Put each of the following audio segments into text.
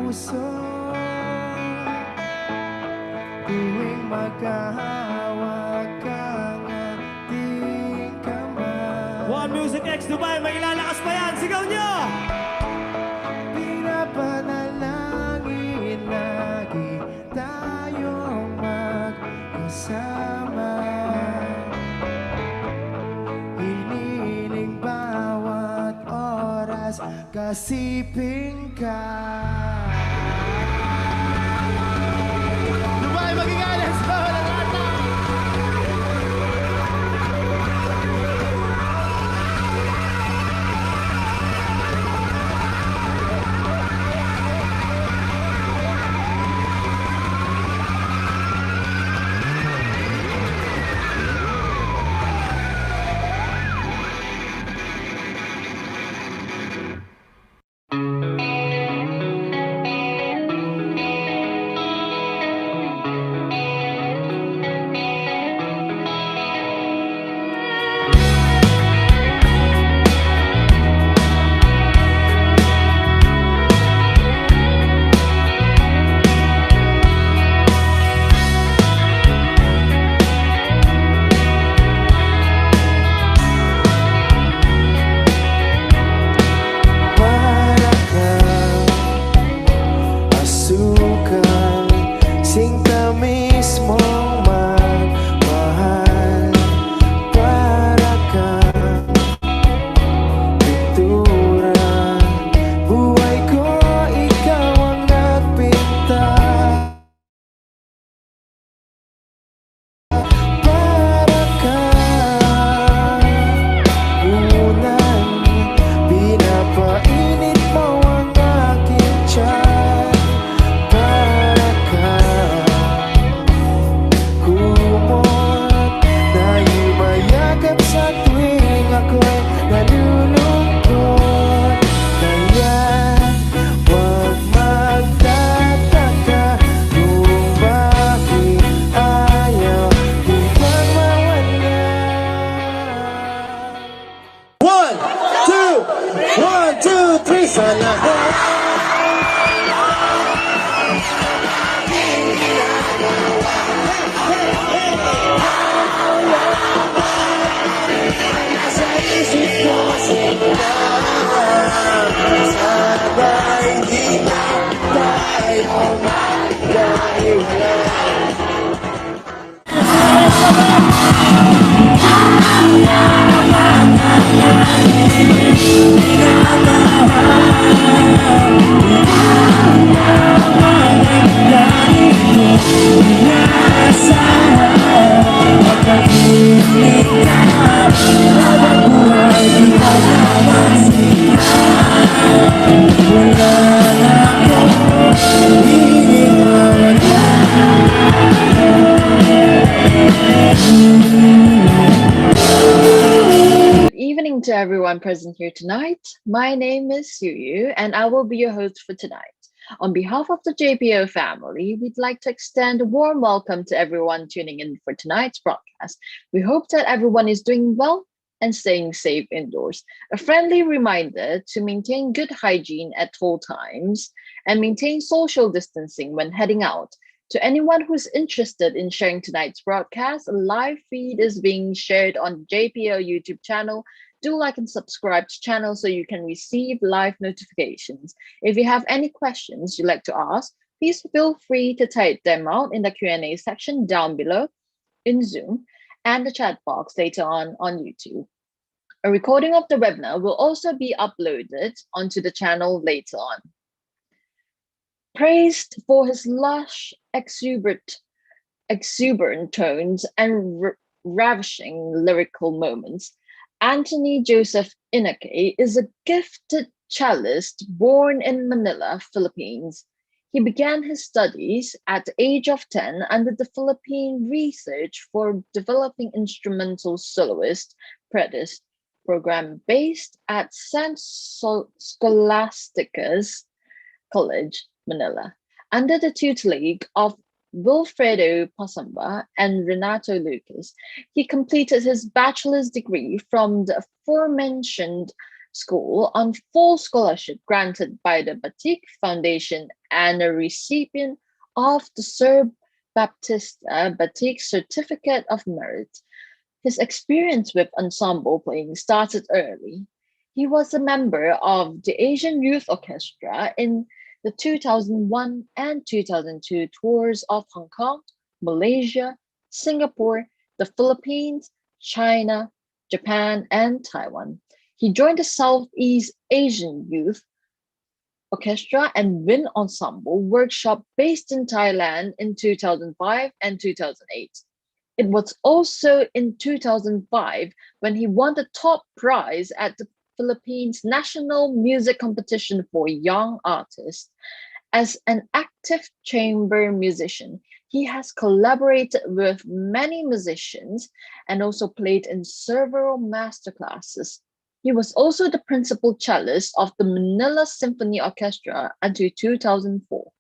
puso tuwing magkahawak kang ating kamay. One Music X Dubai, may ilalakas pa yan! Sigaw nyo! Pinapanalangin lagi tayong magkasama. Hiniling bawat oras kasiping ka. Dubai, magigalas ko! To everyone present here tonight. My name is Yuyu and I will be your host for tonight. On behalf of the JPO family, we'd like to extend a warm welcome to everyone tuning in for tonight's broadcast. We hope that everyone is doing well and staying safe indoors. A friendly reminder to maintain good hygiene at all times and maintain social distancing when heading out. To anyone who's interested in sharing tonight's broadcast, a live feed is being shared on JPO YouTube channel. Do like and subscribe to the channel so you can receive live notifications. If you have any questions you'd like to ask, please feel free to type them out in the Q&A section down below in Zoom and the chat box later on YouTube. A recording of the webinar will also be uploaded onto the channel later on. Praised for his lush, exuberant tones and ravishing lyrical moments, Antoni Josef Inacay is a gifted cellist born in Manila, Philippines. He began his studies at the age of 10 under the Philippine Research for Developing Instrumental Soloist Apprentice program based at San Scholastica's College, Manila, under the tutelage of Wilfredo Pasamba and Renato Lucas. He completed his bachelor's degree from the aforementioned school on full scholarship granted by the Batik Foundation and a recipient of the Sir Baptista Batik Certificate of Merit. His experience with ensemble playing started early. He was a member of the Asian Youth Orchestra in the 2001 and 2002 tours of Hong Kong, Malaysia, Singapore, the Philippines, China, Japan, and Taiwan. He joined the Southeast Asian Youth Orchestra and Wind Ensemble Workshop based in Thailand in 2005 and 2008. It was also in 2005 when he won the top prize at the Philippines National Music Competition for Young Artists. As an active chamber musician, he has collaborated with many musicians and also played in several masterclasses. He was also the principal cellist of the Manila Symphony Orchestra until 2004.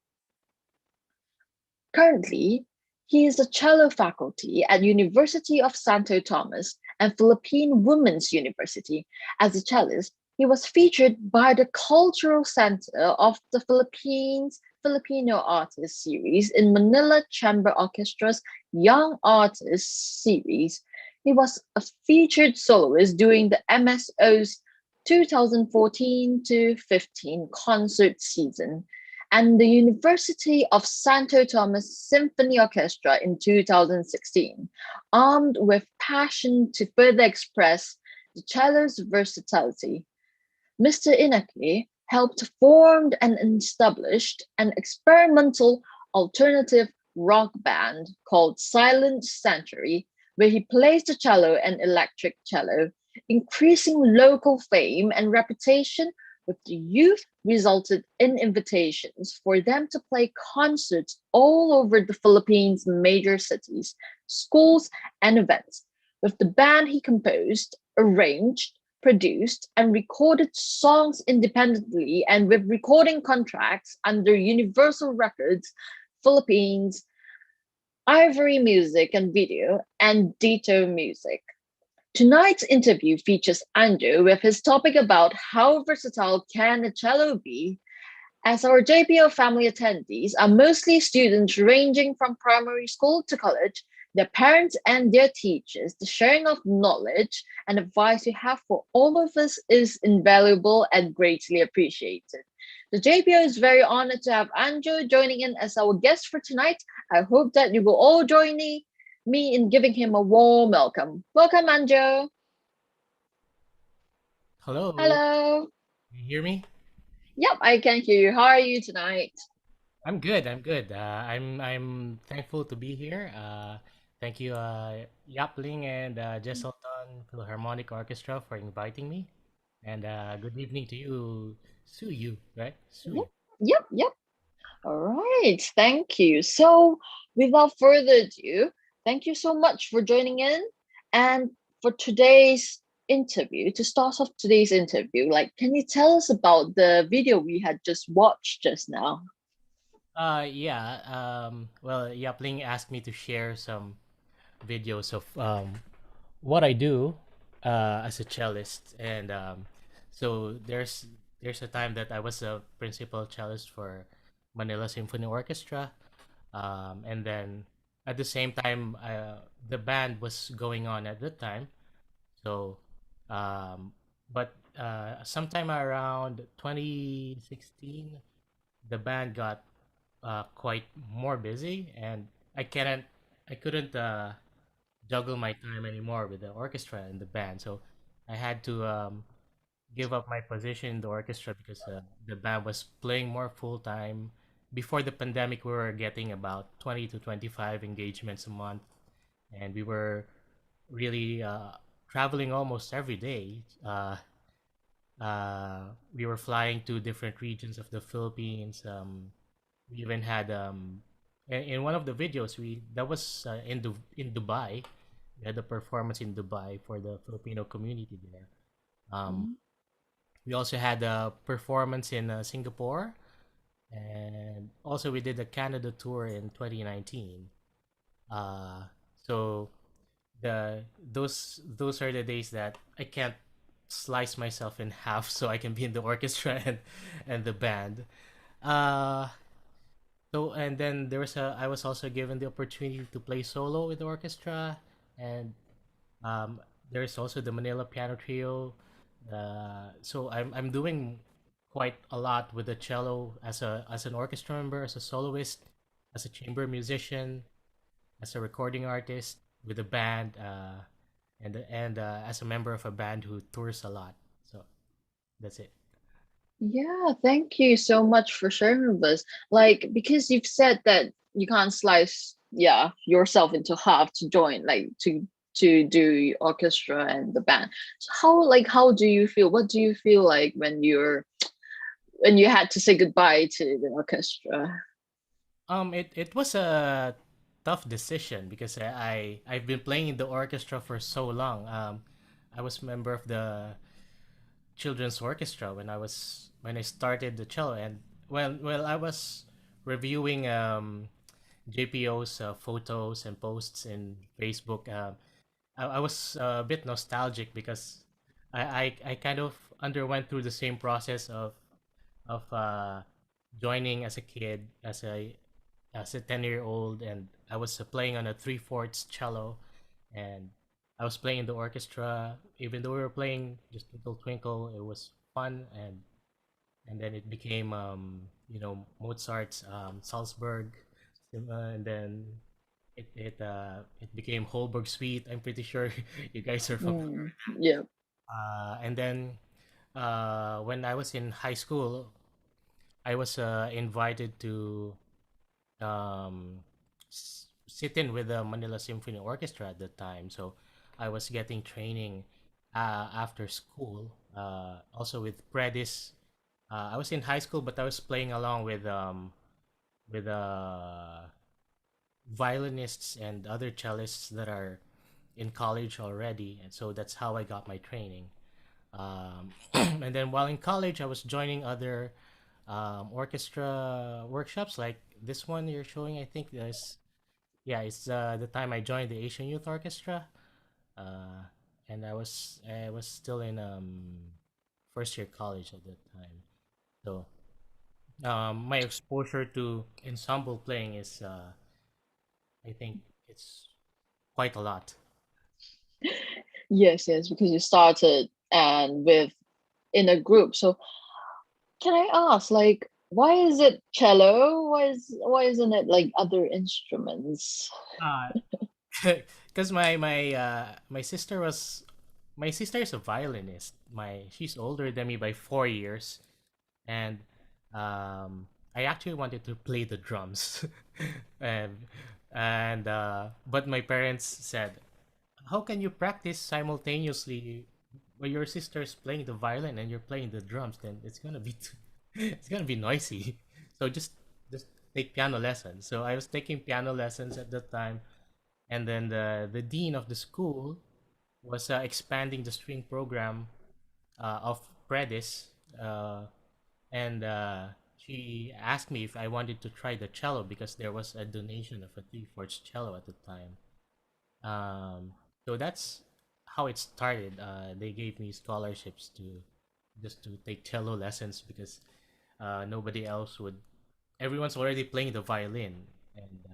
Currently, he is a cello faculty at University of Santo Tomas and Philippine Women's University. As a cellist, he was featured by the Cultural Center of the Philippines Filipino Artists Series in Manila Chamber Orchestra's Young Artists Series. He was a featured soloist during the MSO's 2014 to 15 concert season and the University of Santo Tomas Symphony Orchestra in 2016, armed with passion to further express the cello's versatility. Mr. Inacay helped form and established an experimental alternative rock band called Silent Sanctuary, where he plays the cello and electric cello, increasing local fame and reputation with the youth resulted in invitations for them to play concerts all over the Philippines' major cities, schools, and events. With the band, he composed, arranged, produced, and recorded songs independently and with recording contracts under Universal Records, Philippines, Ivory Music and Video, and Dito Music. Tonight's interview features Andrew with his topic about how versatile can a cello be. As our JPO family attendees are mostly students ranging from primary school to college, their parents and their teachers, the sharing of knowledge and advice you have for all of us is invaluable and greatly appreciated. The JPO is very honored to have Andrew joining in as our guest for tonight. I hope that you will all join me in giving him a warm welcome. Welcome, Andrew. Hello, Hello. can you hear me? Yep, I can hear you. How are you tonight? I'm good. I'm good. I'm thankful to be here. Thank you, Yapling and Jesselton Philharmonic Orchestra for inviting me. And good evening to you, Suyu, right? Yep, Suyu. yep. All right, thank you. So, without further ado, thank you so much for joining in. And for today's interview, to start off today's interview, like, can you tell us about the video we had just watched just now? Yeah. Well, Yapling asked me to share some videos of what I do as a cellist, and so there's a time that I was a principal cellist for Manila Symphony Orchestra, and then at the same time the band was going on at the time. So, um, but sometime around 2016, the band got quite more busy, and I couldn't I couldn't juggle my time anymore with the orchestra and the band. So I had to give up my position in the orchestra because the band was playing more full time. Before the pandemic, we were getting about 20 to 25 engagements a month, and we were really traveling almost every day. We were flying to different regions of the Philippines. We even had in one of the videos we that was in Dubai. We had a performance in Dubai for the Filipino community there. Um, Mhm. we also had a performance in Singapore, and also we did a Canada tour in 2019. Uh, so those are the days that I can't slice myself in half so I can be in the orchestra and the band. Uh, so and then I was also given the opportunity to play solo with the orchestra, and um, there's also the Manila Piano Trio. So I'm doing quite a lot with the cello as an orchestra member, as a soloist, as a chamber musician, as a recording artist with a band, and as a member of a band who tours a lot. So that's it. Yeah, thank you so much for sharing with us. Like, because you've said that you can't slice, yeah, yourself into half to join, like to do orchestra and the band. So how do you feel? What do you feel like when you had to say goodbye to the orchestra? It was a tough decision because I've been playing in the orchestra for so long. I was a member of the children's orchestra when I started the cello, and I was reviewing JPO's photos and posts in Facebook. I was a bit nostalgic because I kind of underwent through the same process of joining as a kid, as a 10-year-old, and I was playing on a three-fourths cello, and I was playing in the orchestra. Even though we were playing just Twinkle Twinkle, it was fun, and then it became Mozart's Salzburg, and then it became Holberg Suite. I'm pretty sure you guys are familiar. Mm, yeah. And then when I was in high school, I was invited to sit in with the Manila Symphony Orchestra at the time. So I was getting training after school. Also with Predis. I was in high school, but I was playing along with violinists and other cellists that are in college already, and so that's how I got my training. And then while in college, I was joining other orchestra workshops like this one you're showing. I think there's yeah, it's the time I joined the Asian Youth Orchestra, uh, and I was still in first year college at that time. So my exposure to ensemble playing is I think it's quite a lot. Yes, yes, because you started and with in a group. So can I ask, like, why is it cello? Why isn't it like other instruments? Uh, because my sister is a violinist. She's older than me by 4 years, and I actually wanted to play the drums, and but my parents said, "How can you practice simultaneously when your sister's playing the violin and you're playing the drums? Then it's gonna be it's gonna be noisy. So just take piano lessons." So I was taking piano lessons at that time, and then the dean of the school was expanding the string program of Predis, and she asked me if I wanted to try the cello because there was a donation of a three-fourths cello at the time. Um, so that's how it started. They gave me scholarships to just to take cello lessons because nobody else would. Everyone's already playing the violin, and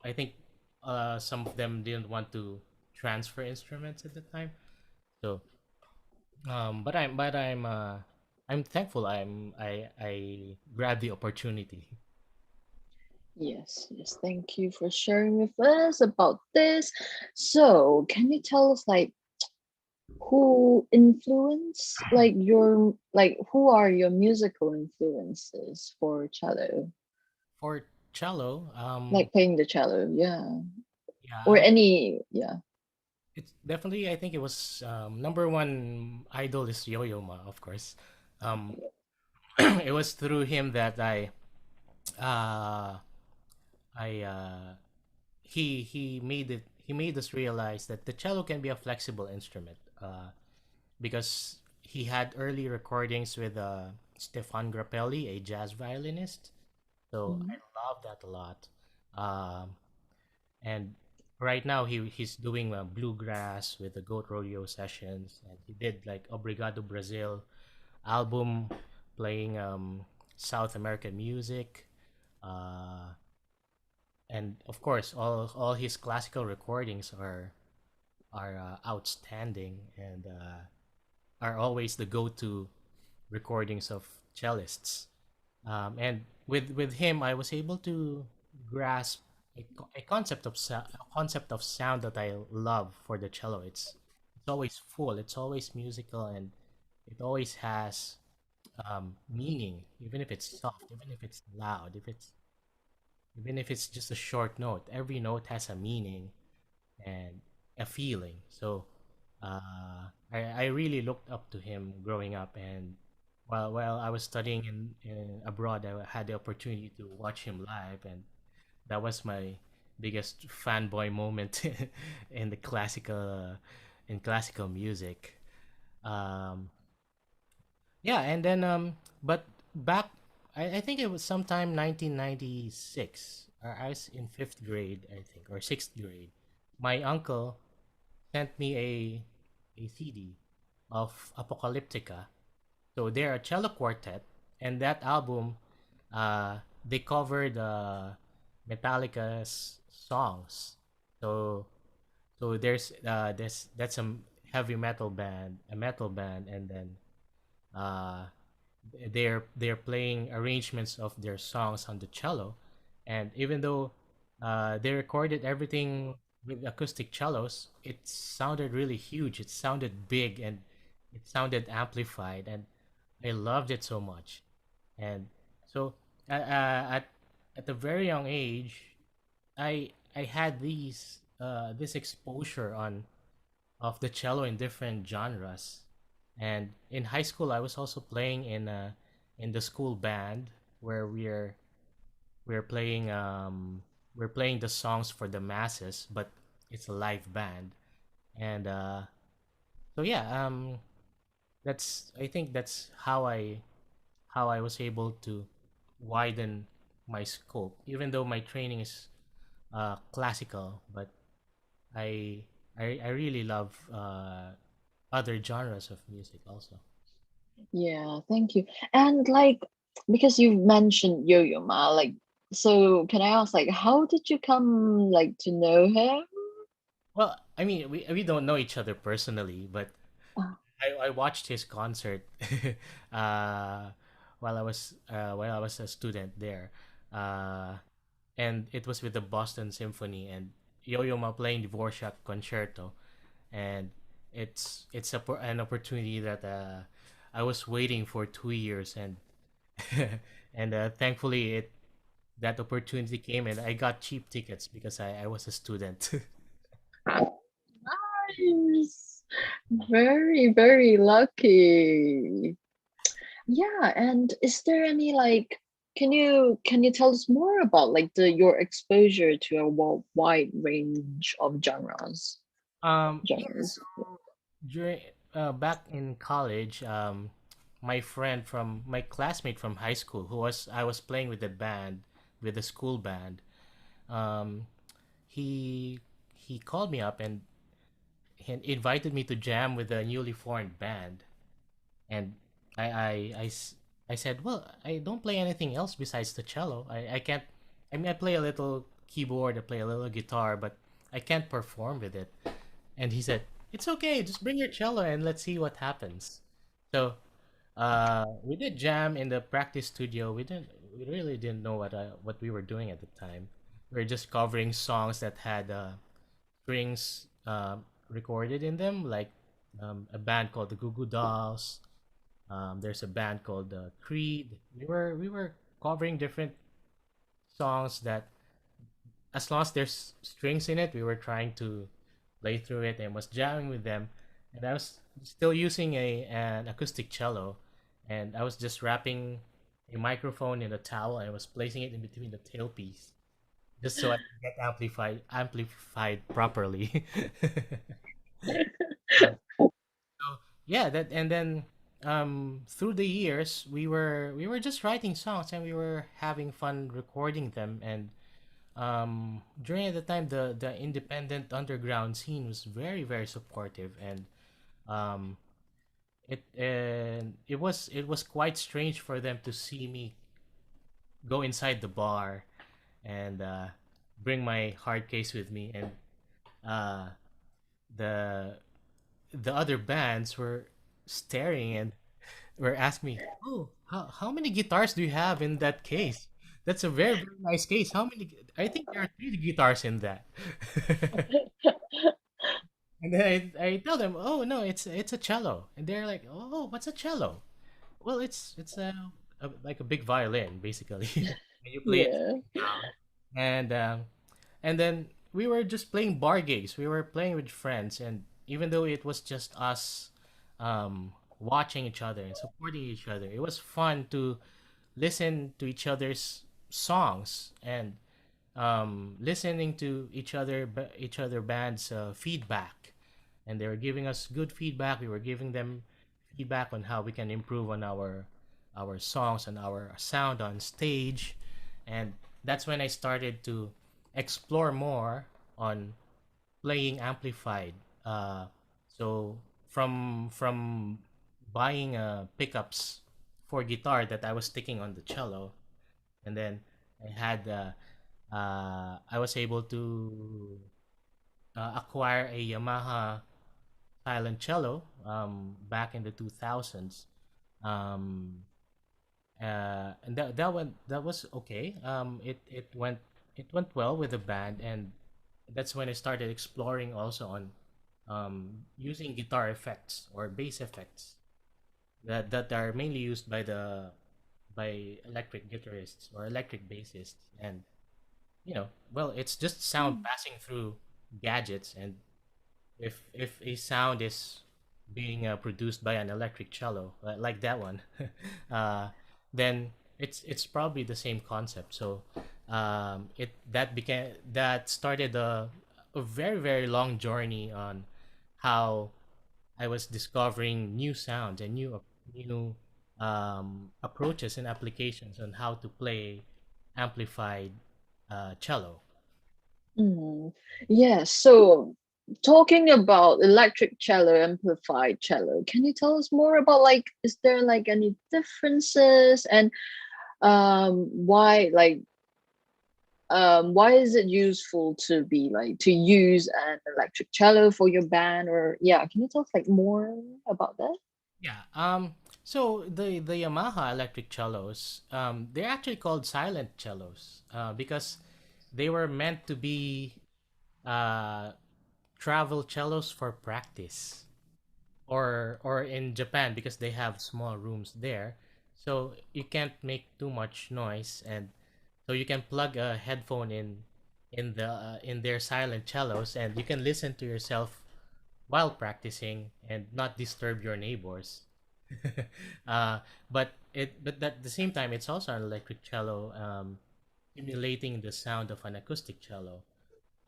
I think some of them didn't want to transfer instruments at the time. So, I'm thankful. I grabbed the opportunity. Yes, yes. Thank you for sharing with us about this. So, can you tell us like who influence like who are your musical influences for cello? For cello, Like playing the cello, yeah. Or yeah, any, yeah. it's definitely. I think it was number one idol is Yo-Yo Ma, of course. Um, it was through him that uh, I he made us realize that the cello can be a flexible instrument. Because he had early recordings with Stefan Grappelli, a jazz violinist. So I Mhm. love that a lot. Um, and right now he's doing bluegrass with the Goat Rodeo sessions, and he did like Obrigado Brazil album, playing South American music, uh, and of course all his classical recordings are outstanding, and are always the go-to recordings of cellists. And with him, I was able to grasp a concept of a concept of sound that I love for the cello. It's always full. It's always musical, and it always has meaning, even if it's soft, even if it's loud, if it's even if it's just a short note. Every note has a meaning and a feeling. So I really looked up to him growing up, and while I was studying in abroad, I had the opportunity to watch him live, and that was my biggest fanboy moment in the classical music. Um, yeah, and then but back, I think it was sometime 1996. I was in fifth grade, I think, or sixth grade. My uncle sent me a CD of Apocalyptica. So they're a cello quartet, and that album, they covered Metallica's songs. So there's that's a heavy metal band, and then uh, they're playing arrangements of their songs on the cello, and even though they recorded everything with acoustic cellos, it sounded really huge. It sounded big, and it sounded amplified, and I loved it so much. And so at a very young age, I had this exposure on of the cello in different genres. And in high school, I was also playing in the school band, where we're playing we're playing the songs for the masses, but it's a live band. And so yeah, that's I think that's how I was able to widen my scope, even though my training is classical. But I I really love other genres of music also. Yeah, thank you. And like, because you mentioned Yo-Yo Ma, like, so can I ask, like, how did you come like to know him? Well, I mean, we don't know each other personally, but Uh, I watched his concert uh, while I was a student there, uh, and it was with the Boston Symphony and Yo-Yo Ma playing Dvorak Concerto, and an opportunity that I was waiting for 2 years, and and thankfully it that opportunity came, and I got cheap tickets because I was a student. Nice. Very, very lucky. Yeah, and is there any like, can you tell us more about like the your exposure to a wide range of genres? Yeah, Genres. so during back in college, my classmate from high school, who was I was playing with the band, with the school band, um, he he called me up, and he invited me to jam with the newly formed band. And I I, I s- I said, well, I don't play anything else besides the cello. I can't. I mean, I play a little keyboard, I play a little guitar, but I can't perform with it. And he said, it's okay, just bring your cello and let's see what happens. So we did jam in the practice studio. We really didn't know what we were doing at the time. We were just covering songs that had strings recorded in them, like a band called the Goo Goo Dolls. There's a band called Creed. We were covering different songs that, as long as there's strings in it, we were trying to play through it and was jamming with them. And I was still using a an acoustic cello, and I was just wrapping a microphone in a towel and was placing it in between the tailpiece, just so I can get amplified properly. Um, so yeah, that and then through the years we were just writing songs, and we were having fun recording them, and during the time, the independent underground scene was very very supportive, and um, it was quite strange for them to see me go inside the bar and bring my hard case with me, and uh, the the other bands were staring and were asking me, "Oh, how many guitars do you have in that case? That's a very very nice case. How many? I think there are three guitars in that." And then I tell them, "Oh no, it's a cello," and they're like, "Oh, what's a cello?" Well, it's like a big violin basically. And you play it Yeah. down, and then we were just playing bar gigs. We were playing with friends, and even though it was just us, watching each other and supporting each other, it was fun to listen to each other's songs and listening to each other bands feedback, and they were giving us good feedback. We were giving them feedback on how we can improve on our songs and our sound on stage, and that's when I started to explore more on playing amplified. So from buying pickups for guitar that I was sticking on the cello, and then I was able to acquire a Yamaha silent cello back in the 2000s. Um, and that was okay. It went well with the band, and that's when I started exploring also on using guitar effects or bass effects that are mainly used by electric guitarists or electric bassists, and well, it's just sound Mm. passing through gadgets, and if a sound is being produced by an electric cello like that one, uh, then it's probably the same concept. So it that started a very very long journey on how I was discovering new sounds and new approaches and applications on how to play amplified cello. Mm. Yeah. So talking about electric cello, amplified cello, can you tell us more about like, is there like any differences, and why is it useful to be like to use an electric cello for your band? Or yeah, can you tell us like more about that? Yeah. So the Yamaha electric cellos, they're actually called silent cellos, because they were meant to be uh, travel cellos for practice, or in Japan because they have small rooms there, so you can't make too much noise, and so you can plug a headphone in their silent cellos, and you can listen to yourself while practicing and not disturb your neighbors. uh, but at the same time, it's also an electric cello, simulating the sound of an acoustic cello,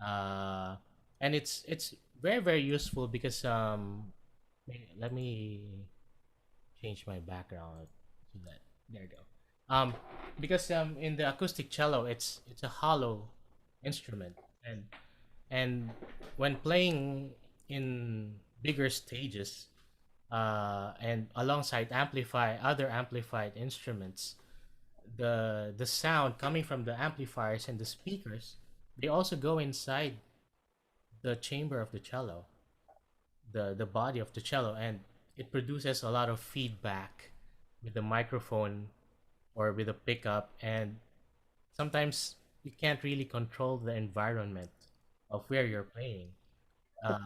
uh, and it's very very useful because let me change my background so that there you go. Because in the acoustic cello, it's a hollow instrument, and when playing in bigger stages, and alongside other amplified instruments, the sound coming from the amplifiers and the speakers, they also go inside the chamber of the cello, the body of the cello, and it produces a lot of feedback with the microphone or with a pickup, and sometimes you can't really control the environment of where you're playing, uh,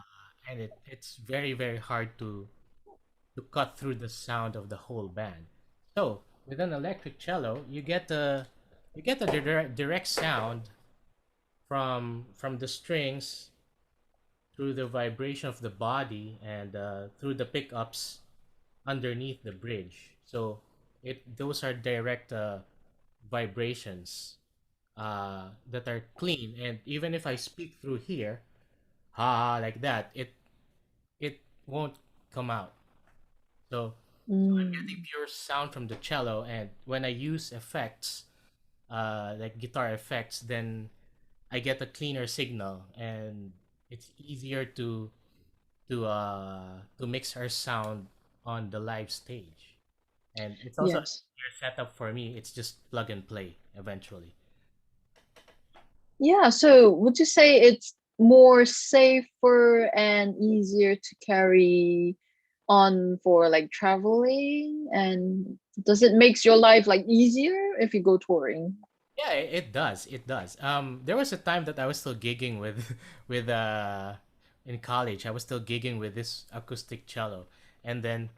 and it's very very hard to cut through the sound of the whole band. So with an electric cello, you get the direct sound from the strings through the vibration of the body and through the pickups underneath the bridge. So it those are direct vibrations that are clean, and even if I speak through here, ha like that, it won't come out. So I'm getting Mm. pure sound from the cello, and when I use effects, like guitar effects, then I get a cleaner signal, and it's easier to mix our sound on the live stage. And it's also an Yes. easier setup for me. It's just plug and play eventually. Yeah, so would you say it's more safer and easier to carry on for like traveling? And does it makes your life like easier if you go touring? Yeah, it does. It does. There was a time that I was still gigging with, with in college. I was still gigging with this acoustic cello, and then,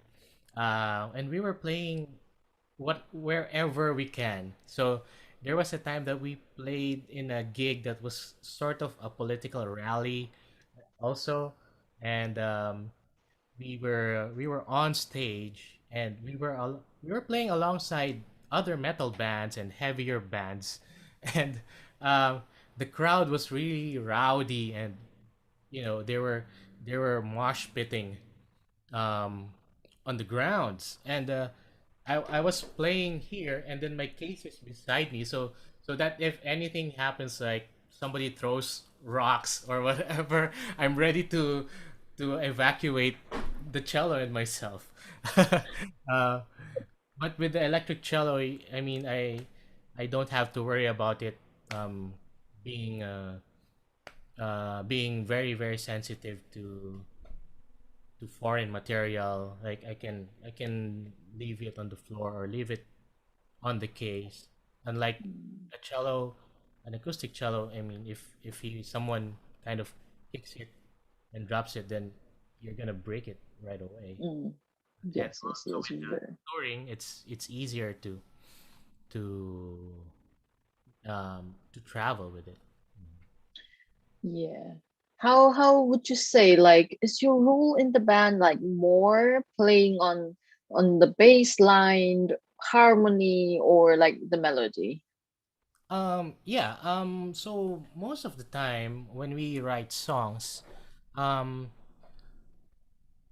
and we were playing wherever we can. So there was a time that we played in a gig that was sort of a political rally, also, and we were on stage, and we were playing alongside other metal bands and heavier bands, and um, the crowd was really rowdy, and they were mosh pitting um, on the grounds, and I was playing here, and then my case is beside me, so that if anything happens, like somebody throws rocks or whatever, I'm ready to evacuate the cello and myself. uh, but with the electric cello, I mean, I don't have to worry about it um, being being very very sensitive to foreign material. Like I can leave it on the floor or leave it on the case. Unlike Mm, a cello, an acoustic cello, I mean, if someone kind of kicks it and drops it, then you're gonna break it right away. mm. And Yes, yes, also yes, with the very. touring, it's easier to travel with it. Yeah. How would you say like is your role in the band like more playing on the bass line, harmony, or like the melody? Yeah. So most of the time when we write songs, um,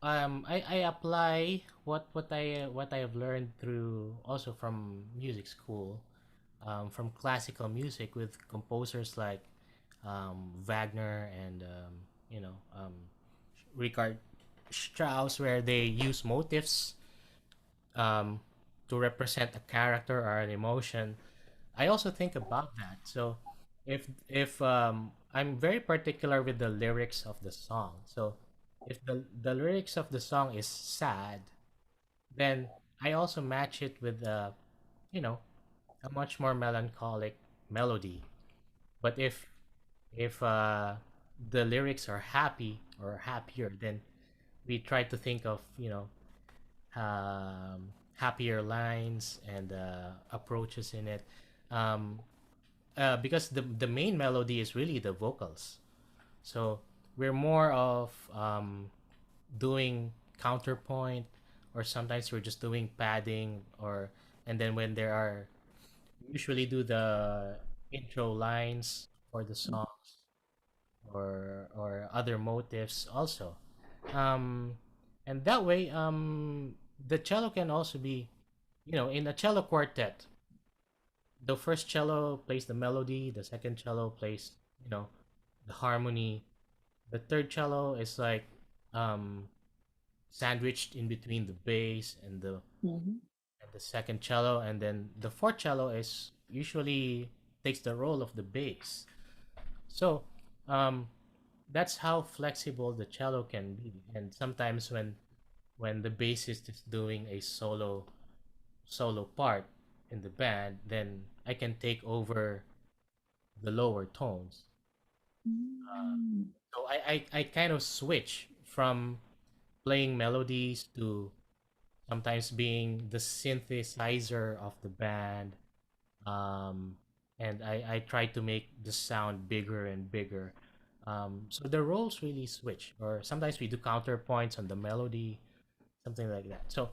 I apply what I have learned through also from music school, from classical music with composers like Wagner and Richard Strauss, where they use motifs um, to represent a character or an emotion. I also think about that. So if I'm very particular with the lyrics of the song. So if the lyrics of the song is sad, then I also match it with you know a much more melancholic melody. But if the lyrics are happy or happier, then we try to think of happier lines and approaches in it. Um, because the main melody is really the vocals. So we're more of doing counterpoint, or sometimes we're just doing padding, or and then when there are usually do the intro lines for the songs, or other motifs also. Um, and that way, the cello can also be, in a cello quartet, the first cello plays the melody, the second cello plays, you know, the harmony. The third cello is like um, sandwiched in between the bass Mhm. and the second cello, and then the fourth cello is usually takes the role of the bass. So um, that's how flexible the cello can be. And sometimes when the bassist is doing a solo part in the band, then I can take over the lower tones. Mm. So I kind of switch from playing melodies to sometimes being the synthesizer of the band. Um, and I try to make the sound bigger and bigger. So the roles really switch, or sometimes we do counterpoints on the melody, something like that. So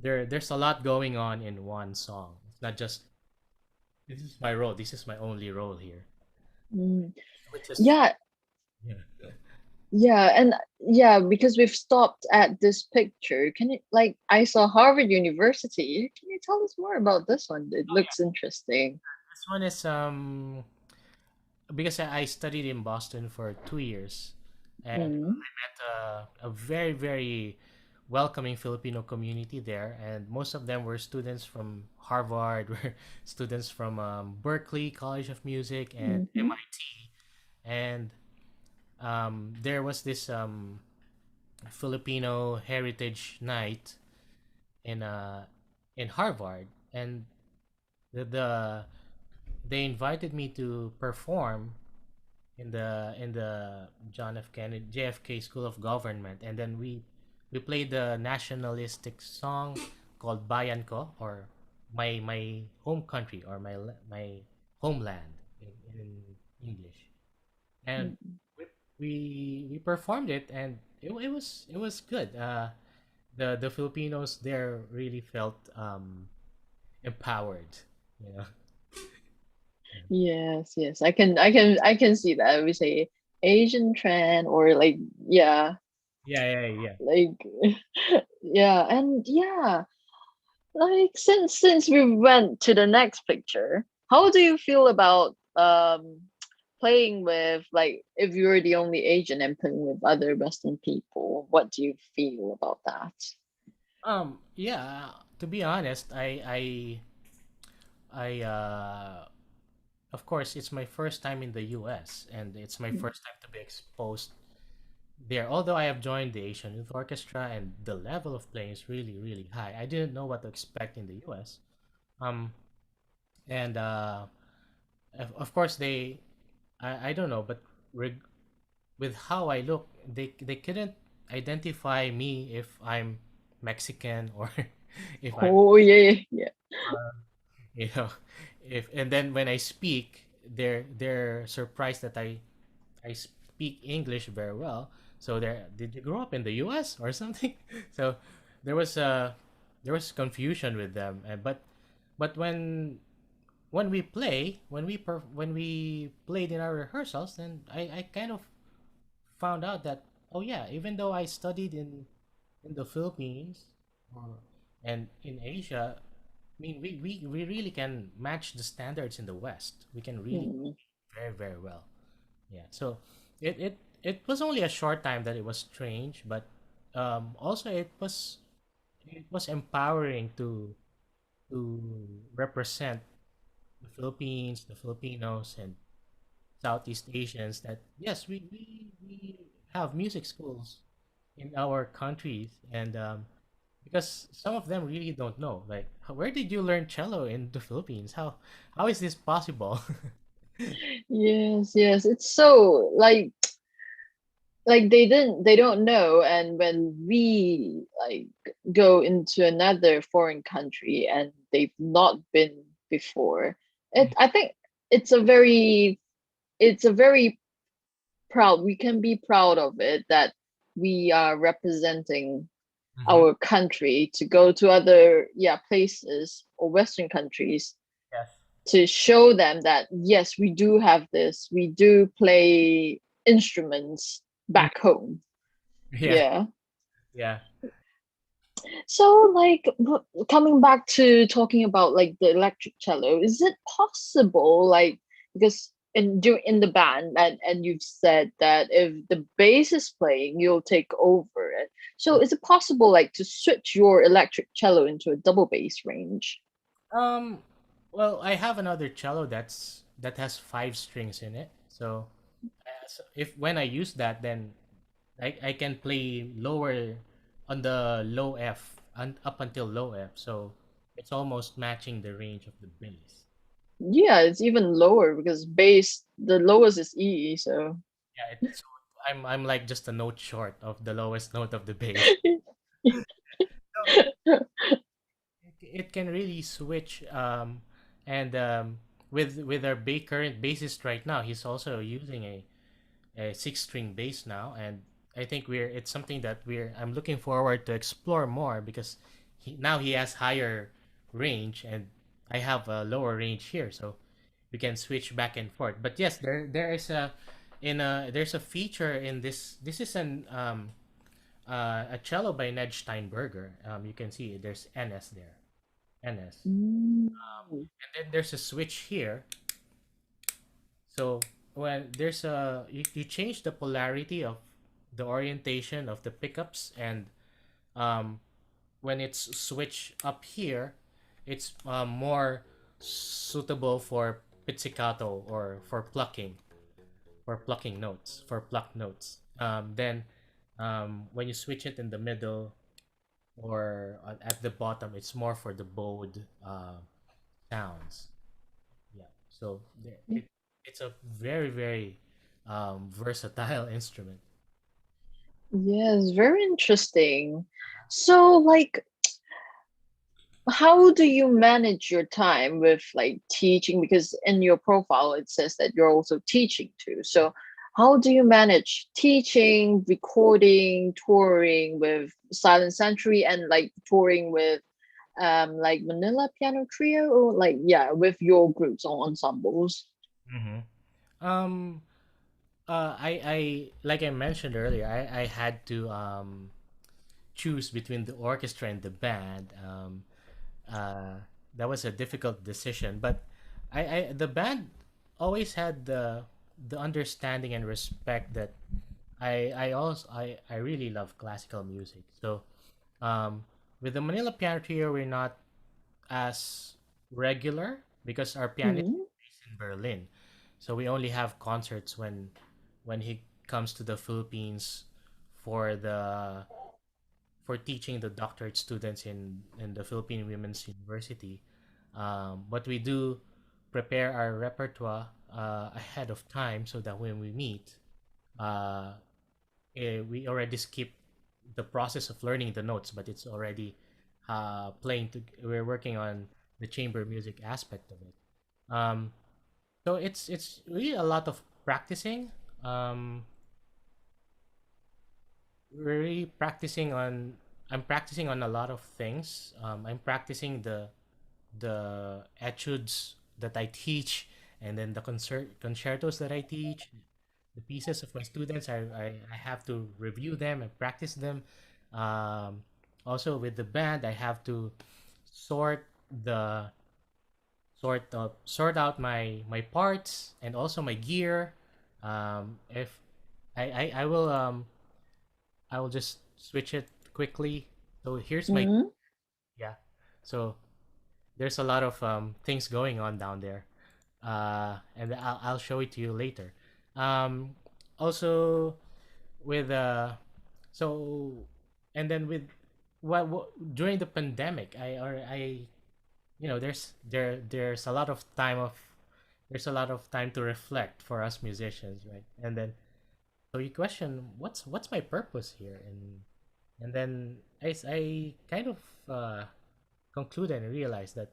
there's a lot going on in one song. It's not just this is my role, this is my only role here. Mm. Which is Yeah, yeah. yeah, and yeah, because we've stopped at this picture. Can you like I saw Harvard University. Can you tell us more about this one? It looks interesting. This one is because I studied in Boston for 2 years, and Mm, I met a very very welcoming Filipino community there, and most of them were students from Harvard, were students from Berkeley College of Music and mhm, MIT, and there was this Filipino Heritage Night in uh in Harvard, and the they invited me to perform in the John F. Kennedy JFK School of Government, and then we played the nationalistic song called Bayan Ko, or my home country, or my homeland in English, and mm. we performed it, and it was good. The Filipinos there really felt empowered, you know. Yes, yes. I can see that. We say Asian trend or like yeah, Yeah, yeah, yeah. like yeah, and yeah, like since we went to the next picture, how do you feel about playing with like if you're the only Asian and playing with other Western people? What do you feel about that? Yeah, to be honest, I of course, it's my first time in the US, and it's my first time to be exposed there. Although I have joined the Asian Youth Orchestra and the level of playing is really, really high, I didn't know what to expect in the US. Um, and of course, I don't know, but with how I look, they couldn't identify me if I'm Mexican or if I'm, Oh yeah, yeah. you know, if and then when I speak, they're surprised that I speak English very well. So did you grow up in the U.S. or something? So there was there was confusion with them, but when we played in our rehearsals, then I kind of found out that, oh yeah, even though I studied in the Philippines or and in Asia, I mean we really can match the standards in the West. We can really Mm, very very well. Yeah. So it was only a short time that it was strange, but also it was empowering to represent the Philippines, the Filipinos, and Southeast Asians. That yes, we have music schools in our countries, and because some of them really don't know, like, where did you learn cello in the Philippines? How is this possible? yes, yes. It's so like they don't know, and when we like go into another foreign country and they've not been before, I think it's a very it's a very proud we can be proud of it that we are representing Hmm. our country to go to other places or Western countries Yes. to show them that yes, we do have this, we do play instruments Mm. back home. Yeah. Yeah. Yeah. So, like, coming back to talking about like the electric cello, is it possible, like, because in the band, and you've said that if the bass is playing, you'll take over it. So, is it possible, like, to switch your electric cello into a double bass range? Um, well, I have another cello that has 5 strings in it. So if when I use that, then I can play lower on the low F and up until low F. So it's almost matching the range of the bass. Yeah, it's even lower because bass, the lowest is E. So, Yeah, it's I'm like just a note short of the lowest note of the bass. So it can really switch and with our current bassist right now, he's also using a 6 string bass now, and I think we're it's something that I'm looking forward to explore more, because now he has higher range and I have a lower range here, so we can switch back and forth. But yes, there is there's a feature in this is a cello by Ned Steinberger. You can see there's NS there, NS, mm, and then there's a switch here. So when there's a you change the polarity of the orientation of the pickups, and um, when it's switched up here, it's more suitable for pizzicato or for plucking notes, for pluck notes. Then when you switch it in the middle or at the bottom, it's more for the bowed sounds. Yeah. So it's a very, very versatile instrument. Yes, very interesting. So, like, how do you manage your time with like teaching? Because in your profile it says that you're also teaching too. So, how do you manage teaching, recording, touring with Silent Century, and like touring with like Manila Piano Trio, or like yeah, with your groups or ensembles? Mm-hmm. Um, I like I mentioned earlier, I had to choose between the orchestra and the band. Uh, that was a difficult decision, but the band always had the understanding and respect that I really love classical music. So um, with the Manila Piano Trio, we're not as regular because our pianist Mm-hmm. is based in Berlin. So we only have concerts when he comes to the Philippines for the for teaching the doctorate students in the Philippine Women's University. But we do prepare our repertoire ahead of time so that when we meet, uh, we already skip the process of learning the notes, but it's already playing. We're working on the chamber music aspect of it. Um, so it's really a lot of practicing. Um, we're really practicing on. I'm practicing on a lot of things. I'm practicing the etudes that I teach, and then the concertos that I teach, the pieces of my students. I have to review them and practice them. Um, Also with the band, I have to sort the sort out my parts and also my gear. If I will just switch it quickly. So here's my Mm-hmm. yeah. So there's a lot of things going on down there, and I'll show it to you later. Um, Also with so and then with what during the pandemic, I there's a lot of time to reflect for us musicians, right? And then so you question what's my purpose here, and then I kind of uh, concluded and realized that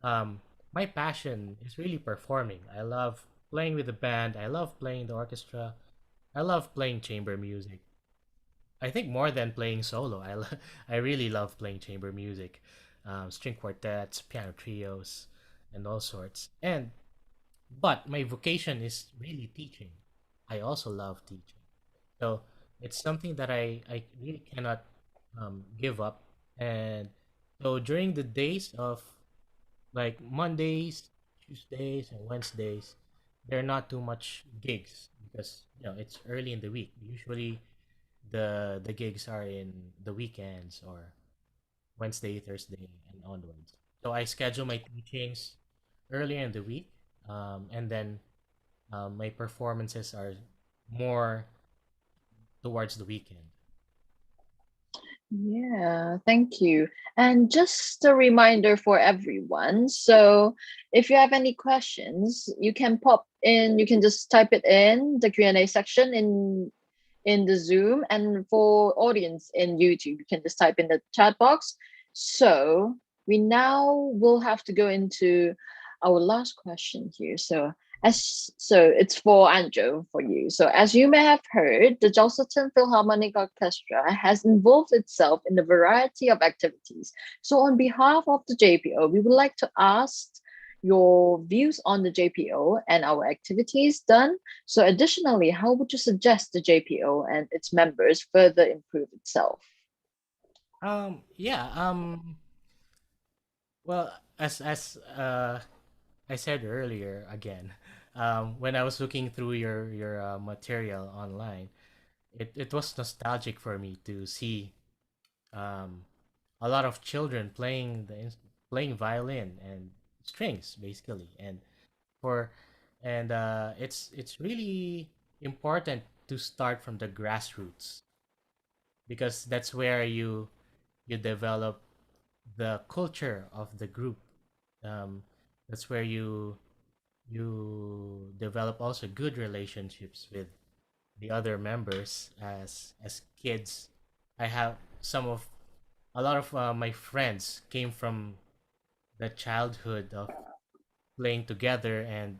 um, my passion is really performing. I love playing with the band. I love playing the orchestra. I love playing chamber music. I think more than playing solo. I really love playing chamber music, string quartets, piano trios, and all sorts. And but my vocation is really teaching. I also love teaching. So it's something that I really cannot give up. And so during the days of like Mondays, Tuesdays, and Wednesdays, there are not too much gigs because it's early in the week. Usually, the gigs are in the weekends or Wednesday, Thursday, and onwards. So I schedule my teachings earlier in the week, and then my performances are more towards the weekend. Yeah, thank you. And just a reminder for everyone. So if you have any questions, you can pop in, you can just type it in the Q&A section in the Zoom. And for audience in YouTube, you can just type in the chat box. So we now will have to go into our last question here. So it's for Anjo, for you. So as you may have heard, the Jesselton Philharmonic Orchestra has involved itself in a variety of activities. So on behalf of the JPO, we would like to ask your views on the JPO and our activities done. So additionally, how would you suggest the JPO and its members further improve itself? Yeah. Well, as I said earlier again, when I was looking through your material online, it was nostalgic for me to see um, a lot of children playing violin and strings basically, for and it's really important to start from the grassroots because that's where you develop the culture of the group. Um, that's where you develop also good relationships with the other members as kids. I have some of a lot of my friends came from the childhood of playing together, and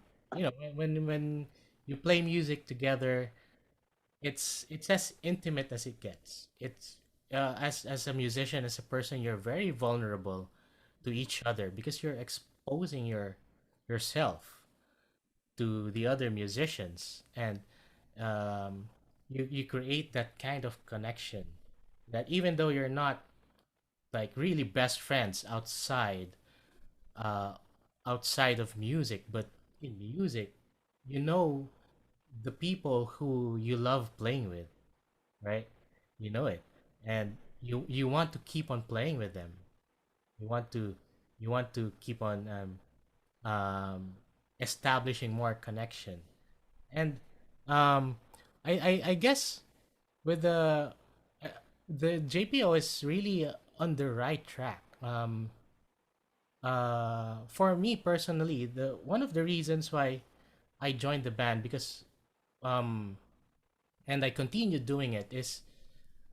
when you play music together, it's as intimate as it gets. It's as a musician, as a person, you're very vulnerable to each other because you're exposing yourself to the other musicians, and you create that kind of connection that even though you're not like really best friends uh outside of music, but in music, you know the people who you love playing with, right? You know it, and you want to keep on playing with them. You want to keep on um, establishing more connection, and um, I guess with uh, the JPO is really on the right track. For me personally, the one of the reasons why I joined the band, because um and I continued doing it, is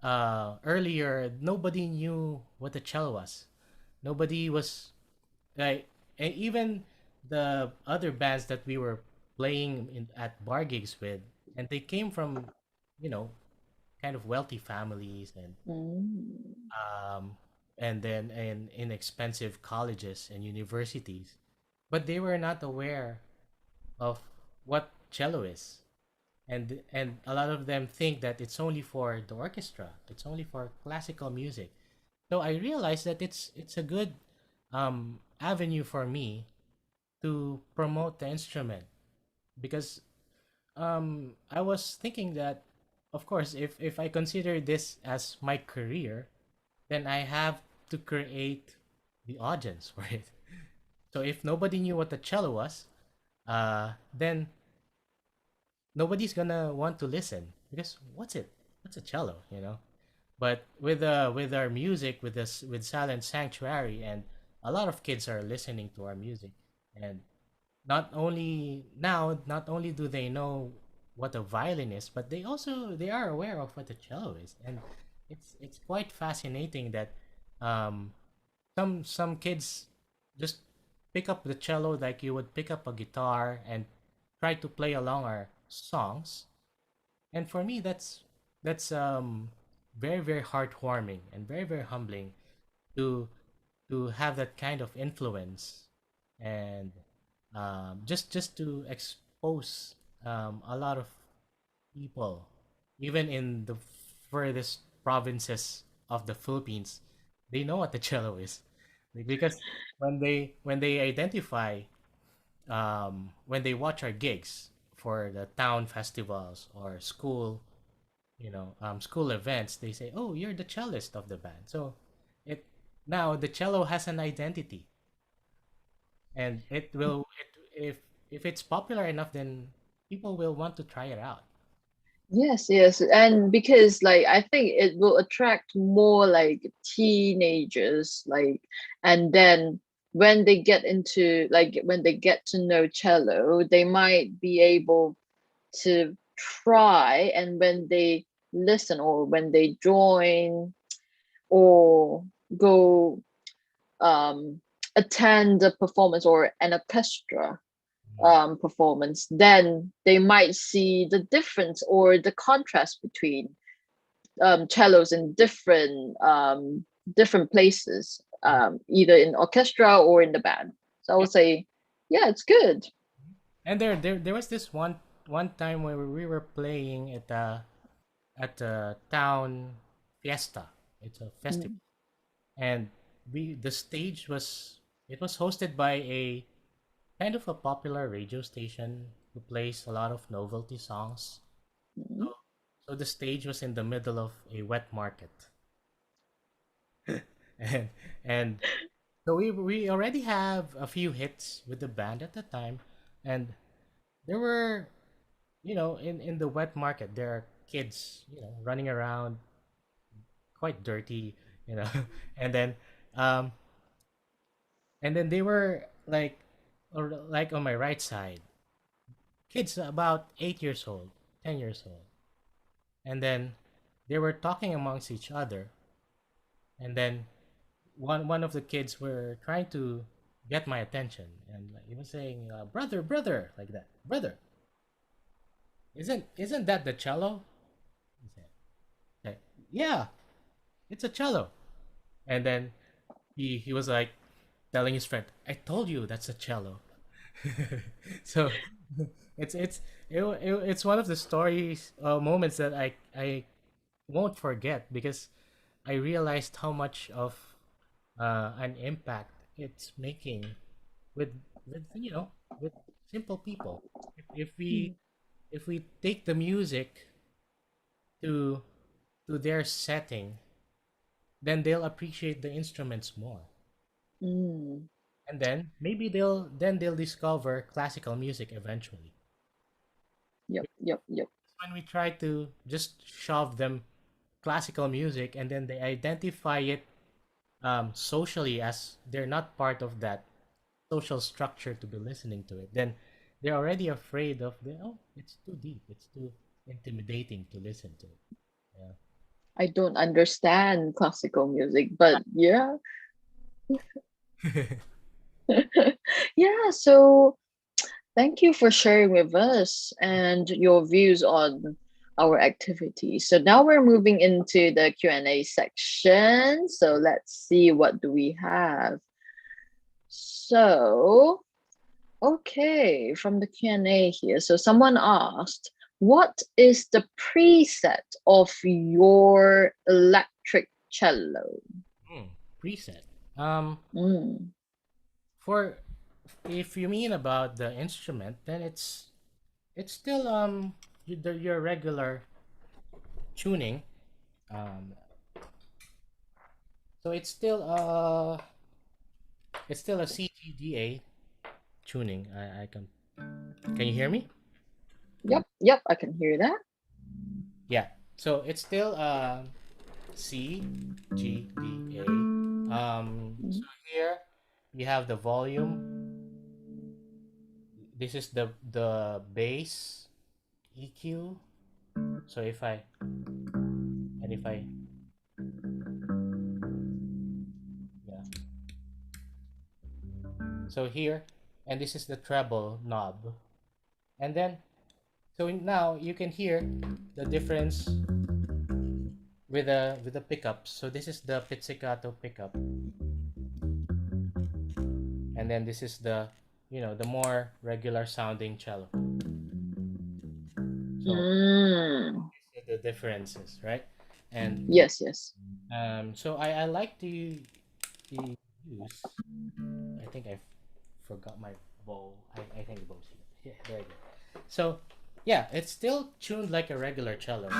earlier nobody knew what the cello was. Nobody was like, and even the other bands that we were playing at bar gigs with, and they came from, you know, kind of wealthy families, Mm. um, and then in inexpensive colleges and universities, but they were not aware of what cello is, and a lot of them think that it's only for the orchestra, it's only for classical music. So I realized that it's a good avenue for me to promote the instrument, because I was thinking that, of course, if I consider this as my career, then I have to create the audience for it. So if nobody knew what the cello was, then nobody's gonna want to listen, because what's it? What's a cello? You know. But with our music, with this, with Silent Sanctuary, and a lot of kids are listening to our music, and not only do they know what a violin is, but they are aware of what a cello is, and it's quite fascinating that um some kids just pick up the cello like you would pick up a guitar and try to play along our songs. And for me, that's very very heartwarming and very very humbling to have that kind of influence, and just to expose a lot of people, even in the furthest provinces of the Philippines, they know what the cello is. Because when they identify, when they watch our gigs for the town festivals or school, school events, they say, "Oh, you're the cellist of the band." So it now the cello has an identity, and if it's popular enough, then people will want to try it out. Yes, yes. And because like I think it will attract more like teenagers, like, and then when they get into like when they get to know cello, they might be able to try, and when they listen or when they join or go um attend a performance or an orchestra performance, then they might see the difference or the contrast between cellos in different places, either in orchestra or in the band. So I would say, yeah, it's good. And there was this one time where we were playing at a town fiesta. It's a festival, Mm. and the stage was, it was hosted by a kind of a popular radio station. who plays a lot of novelty songs. Mhm. So the stage was in the middle of a wet market, and and so we already have a few hits with the band at the time, and there were, in the wet market there are kids, running around quite dirty, you know, and then um they were like, or like on my right side, kids about 8 years old, 10 years old, and then they were talking amongst each other, and then one of the kids were trying to get my attention, and like, he was saying, brother, brother, like that, brother, isn't that the cello? He said, like, yeah, it's a cello. And then he was like telling his friend, I told you that's a cello. So it's it's one of the stories, moments that I won't forget, because I realized how much of an impact it's making with with simple people. Mm. If we take the music to their setting, then they'll appreciate the instruments more, Mm. and then maybe they'll discover classical music eventually. Yep, yep, yep. When we try to just shove them classical music, and then they identify it, socially, as they're not part of that social structure to be listening to it, then they're already afraid of it's too deep, it's too intimidating to listen to it. I don't understand classical music, but yeah. Yeah. Yeah, so thank you for sharing with us and your views on our activities. So now we're moving into the Q&A section. So let's see, what do we have? So, okay, from the Q&A here. So someone asked, what is the preset of your electric cello? Preset. Um, Mm. for If you mean about the instrument, then it's still your regular tuning. Um, so it's still a CGDA tuning. I can you hear me? Yep, yep, I can hear that. Yeah. So it's still C G D A. So Mm. here you have the volume. This is the bass EQ. So if I yeah. So here, and this is the treble knob. And then so now you can hear the difference with the pickups. So this is the pizzicato pickup, and then this is the more regular sounding cello. So Mm. the differences, right? And Yes, yes. so I like to use. I think I forgot my bow. I think the bow's here. Yeah, there you go. So yeah, it's still tuned like a regular cello.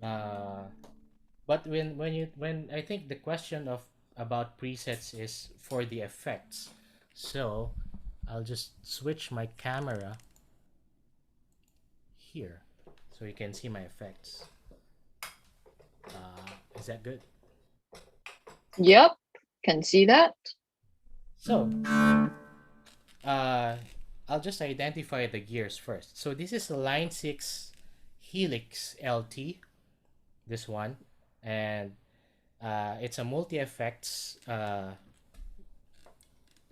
Uh, but when I think the question of about presets is for the effects. So I'll just switch my camera here so you can see my effects. Is that good? Yep, can see that. So uh, I'll just identify the gears first. So this is a Line 6 Helix LT, this one, and it's a multi-effects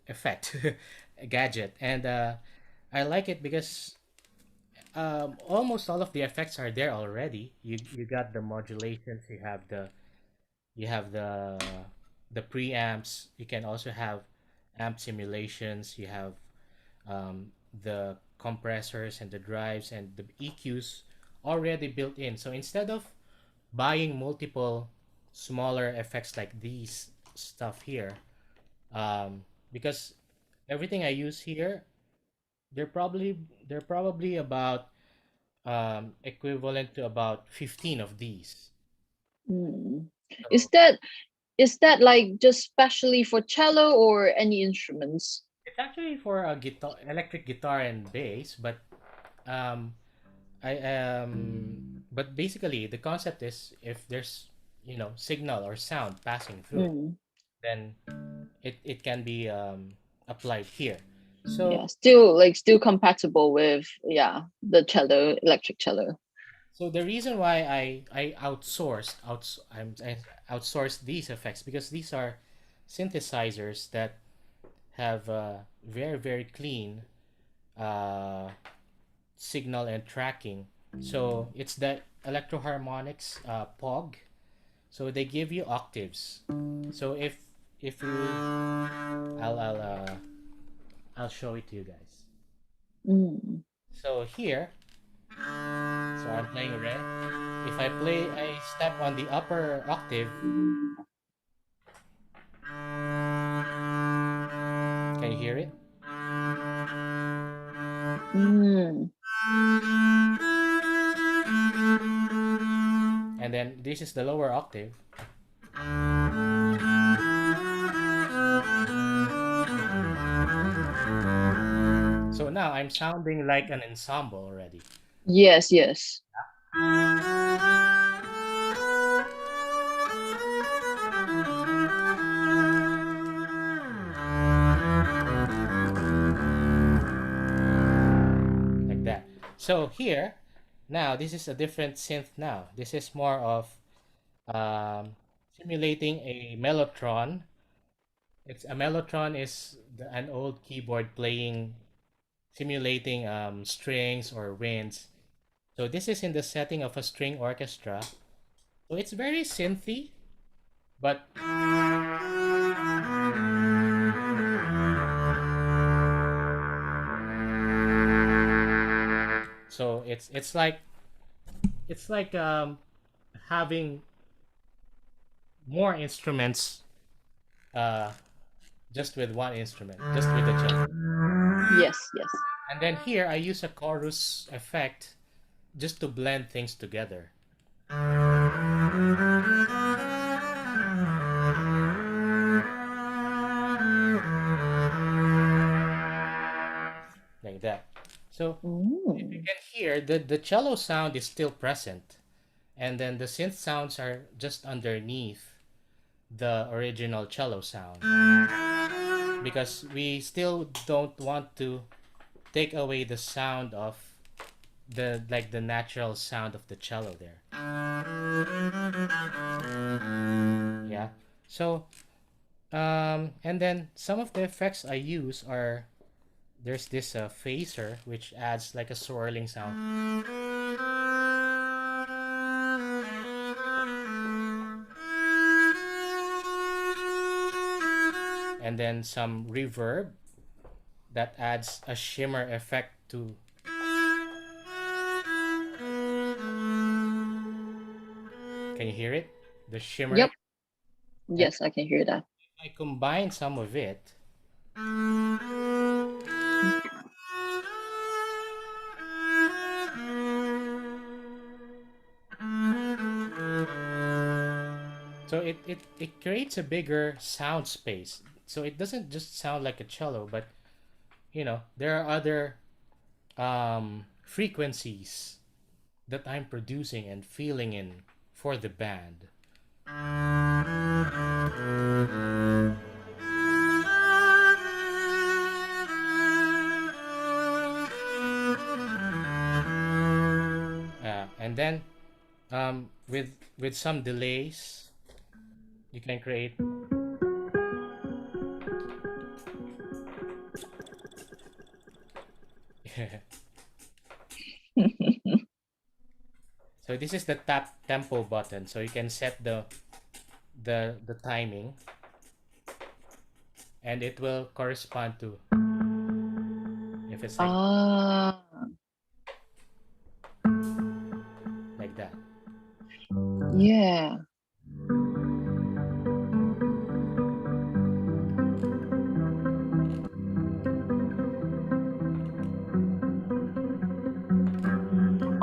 effect gadget, and I like it because almost all of the effects are there already. You got the modulations, you have the preamps. You can also have amp simulations. You have the compressors and the drives and the EQs already built in. So instead of buying multiple smaller effects like these stuff here, because everything I use here, they're probably about equivalent to about 15 of these. Mm. Is So that is that like just specially for cello or any instruments? it's actually for a guitar, electric guitar and bass, but um, but basically the concept is if there's signal or sound passing through, Mm. then it can be applied here. Yeah, So still compatible with, yeah, the cello, electric cello. so the reason why I I outsourced these effects because these are synthesizers that have very very clean uh, signal and tracking. So it's the electroharmonics POG. So they give you octaves. So if you I'll show it to you guys. Mm. So here, so I'm playing red. If I step on the upper octave, can you hear it? Mm. And then this is the lower octave. So now I'm sounding like an ensemble already. Yes, yes. Like that. So here, now this is a different synth now. This is more of simulating a mellotron. It's a mellotron is an old keyboard playing, simulating strings or winds. So this is in the setting of a string orchestra. So it's very synthy, but so it's like having more instruments uh, just with one instrument, just with the cello. Yes, yes. And then here I use a chorus effect just to blend things together. Like that. So if you Mm. can hear, the cello sound is still present, and then the synth sounds are just underneath the original cello sound because we still don't want to take away the sound of the natural sound of the cello there. Yeah. So and then some of the effects I use are there's this phaser which adds like a swirling sound. And then some reverb that adds a shimmer effect to. Can you hear it? The shimmer. Yep. And Yes, I can hear that. I combine some of it. So it creates a bigger sound space. So it doesn't just sound like a cello, but there are other frequencies that I'm producing and feeling in for the band. And then with some delays, you can create. So this is the tap tempo button, so you can set the timing, and it will correspond to if it's Ah, like that. yeah.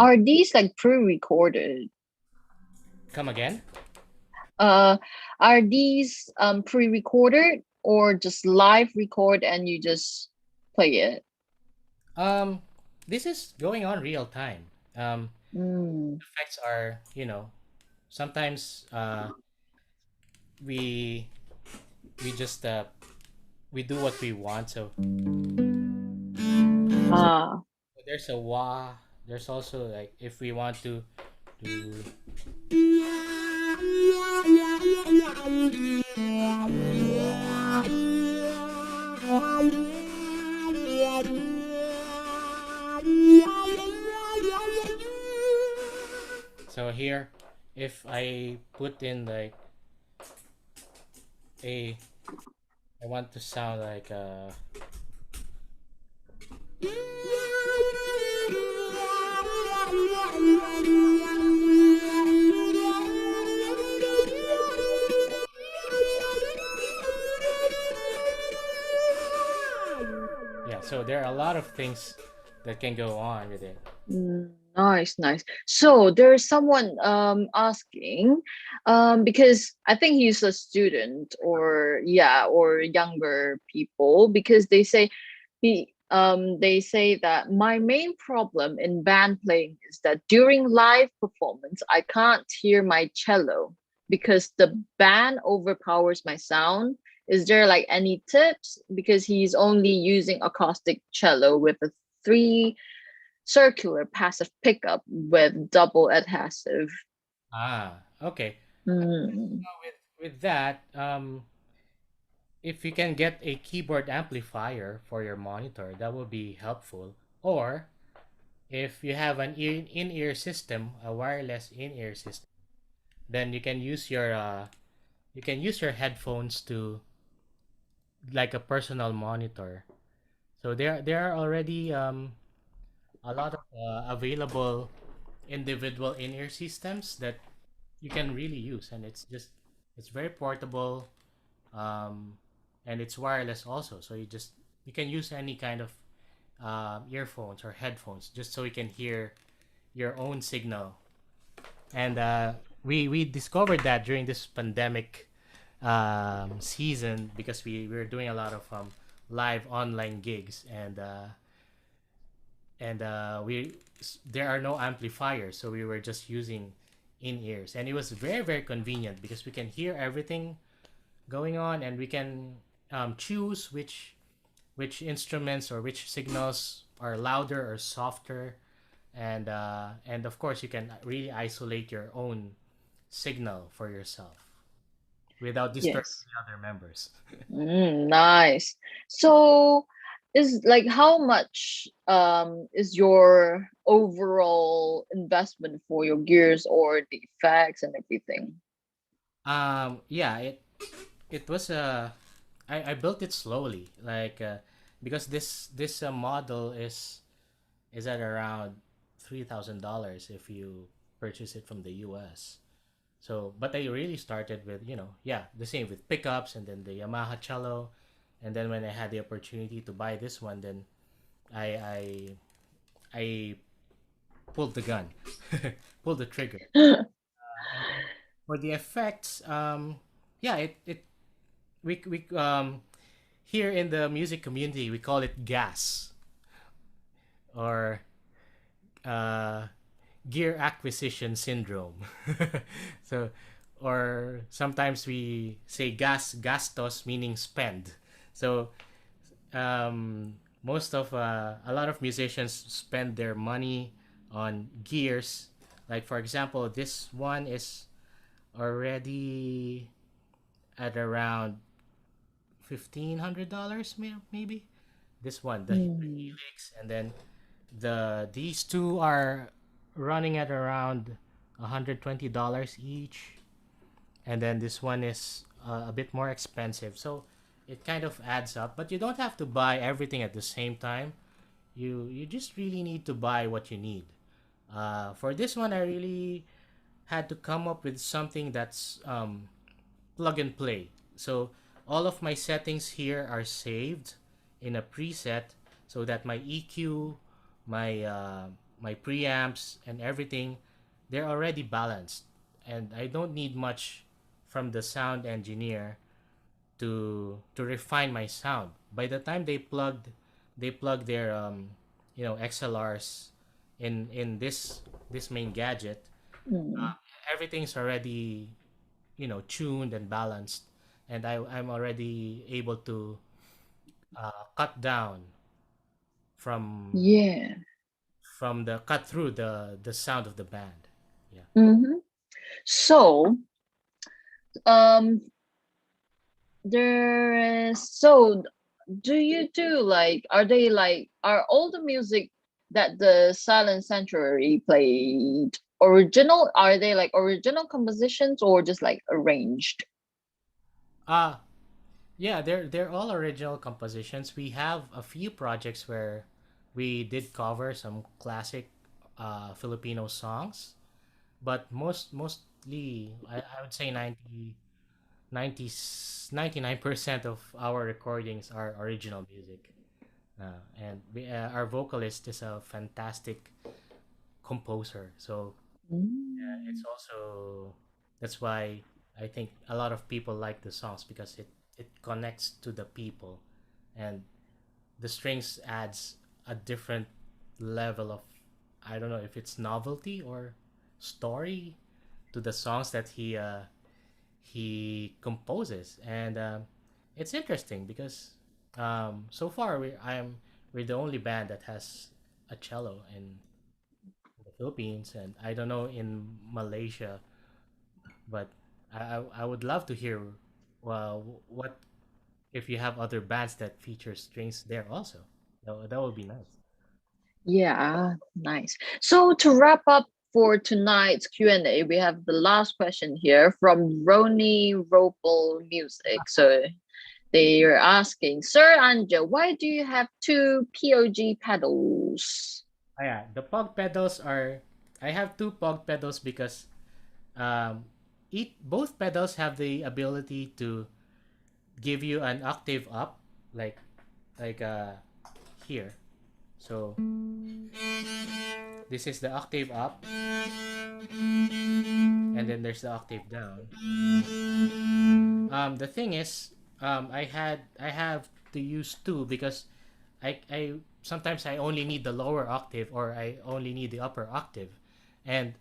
Are these like pre-recorded? Come again? Uh, are these pre-recorded or just live record and you just play it? Um, this is going on real time. Mm. Effects are, sometimes we we just we do what we want. So Ah. there's a wah. There's also like if we want to do. So here, if I put in like a, I want to sound like yeah. So there are a lot of things that can go on with it. Nice, nice. So there's someone asking because I think he's a student or yeah, or younger people because they say that my main problem in band playing is that during live performance I can't hear my cello because the band overpowers my sound. Is there like any tips? Because he's only using acoustic cello with a three circular passive pickup with double adhesive. Okay. Mm. With that, if you can get a keyboard amplifier for your monitor, that would be helpful. Or if you have an in-ear system, a wireless in-ear system, then you can use your headphones to like a personal monitor. So there are already a lot of available individual in-ear systems that you can really use, and it's very portable, um, and it's wireless also. So you can use any kind of earphones or headphones just so you can hear your own signal. And we discovered that during this pandemic season because we were doing a lot of live online gigs, and we there are no amplifiers, so we were just using in ears, and it was very very convenient because we can hear everything going on, and we can choose which instruments or which signals are louder or softer, and of course you can really isolate your own signal for yourself without disturbing Yes. the other members. Nice. So is like how much is your overall investment for your gears or the effects and everything? Yeah, it was I built it slowly, like because this model is at around $3,000 if you purchase it from the U.S. So, but I really started with yeah, the same with pickups, and then the Yamaha cello, and then when I had the opportunity to buy this one, then I I I pulled the gun, pulled the trigger, and then for the effects, yeah, it we here in the music community we call it gas or uh, gear acquisition syndrome. So, or sometimes we say gastos, meaning spend. So most of a lot of musicians spend their money on gears. Like for example, this one is already at around $1,500 maybe. This one, the Mm. Helix, and then these two are running at around $120 each, and then this one is a bit more expensive. So it kind of adds up, but you don't have to buy everything at the same time. You just really need to buy what you need. For this one, I really had to come up with something that's plug and play. So all of my settings here are saved in a preset so that my EQ, my my preamps and everything, they're already balanced, and I don't need much from the sound engineer to refine my sound. By the time they plug their XLRs in this main gadget, Mm. everything's already tuned and balanced, and I'm already able to cut down from Yeah. the cut through the sound of the band. Yeah. Mm-hmm. So, um, there is so do you do like are all the music that the Silent Sanctuary played original? Are they like original compositions or just like arranged? uh yeah, they're all original compositions. We have a few projects where we did cover some classic Filipino songs, but mostly I would say 99% of our recordings are original music. And our vocalist is a fantastic composer. So it's Mm. also that's why I think a lot of people like the songs because it connects to the people, and the strings adds a different level of, I don't know if it's novelty or story to the songs that he composes, and it's interesting because so far we're the only band that has a cello in the Philippines, and I don't know in Malaysia, but I would love to hear what if you have other bands that feature strings there also. That would be nice. Yeah, nice. So to wrap up for tonight's Q&A, we have the last question here from Roni Ropel Music. So they are asking, Sir Anja, why do you have two POG pedals? Yeah, the pog pedals are. I have two pog pedals because um, both pedals have the ability to give you an octave up, like like here. So this is the octave up, and then there's the octave down. The thing is, I have to use two because I sometimes I only need the lower octave or I only need the upper octave, and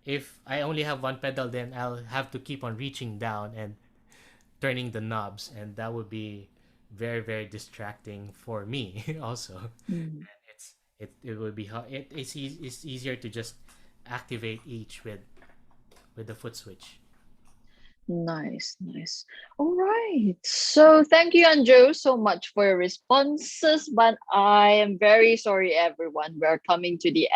if I only have one pedal, then I'll have to keep on reaching down and turning the knobs, and that would be very distracting for me also. Mm. It would be it's easier to just activate each with the foot switch. Nice, nice. All right. So thank you, Anjo, so much for your responses. But I am very sorry, everyone. We're coming to the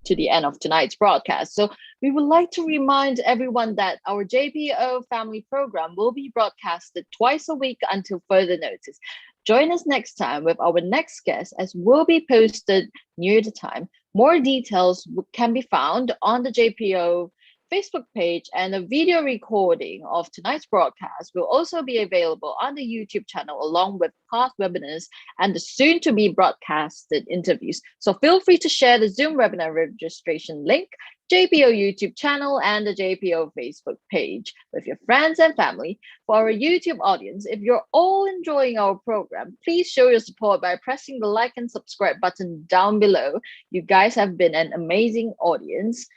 to the end of tonight's broadcast. So we would like to remind everyone that our JPO family program will be broadcasted twice a week until further notice. Join us next time with our next guest as will be posted near the time. More details can be found on the JPO Facebook page, and a video recording of tonight's broadcast will also be available on the YouTube channel along with past webinars and the soon to be broadcasted interviews. So feel free to share the Zoom webinar registration link, JPO YouTube channel, and the JPO Facebook page with your friends and family. For our YouTube audience, if you're all enjoying our program, please show your support by pressing the like and subscribe button down below. You guys have been an amazing audience.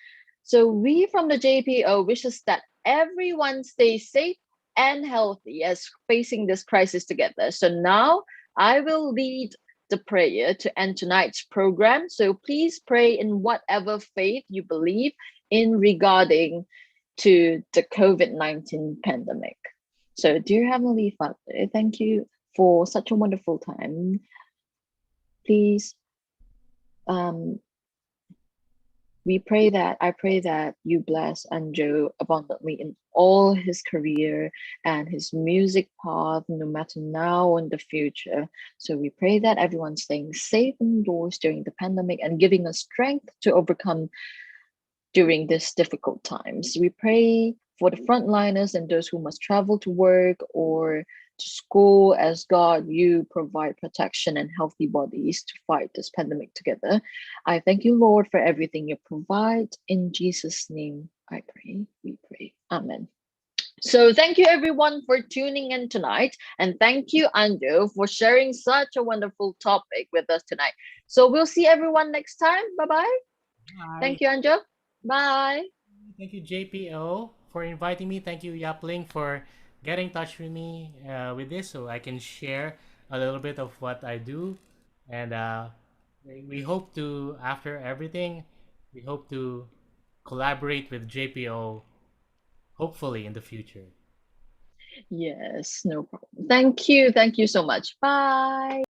So we from the JPO wishes that everyone stays safe and healthy as facing this crisis together. So now I will lead the prayer to end tonight's program. So please pray in whatever faith you believe in regarding to the COVID-19 pandemic. So dear Heavenly Father, thank you for such a wonderful time. Please I pray that you bless Anjo abundantly in all his career and his music path, no matter now or in the future. So we pray that everyone's staying safe indoors during the pandemic and giving us strength to overcome during these difficult times. We pray for the frontliners and those who must travel to work or to school. As God, you provide protection and healthy bodies to fight this pandemic together. I thank you, Lord, for everything you provide. In Jesus' name, I pray. We pray. Amen. So thank you everyone for tuning in tonight. And thank you, Anjo, for sharing such a wonderful topic with us tonight. So we'll see everyone next time. Bye-bye. Bye. Thank you, Anjo. Bye. Thank you, JPO, for inviting me. Thank you, Yapling, for getting in touch with me with this so I can share a little bit of what I do. And we hope to, after everything, we hope to collaborate with JPO, hopefully in the future. Yes, no problem. Thank you. Thank you so much. Bye.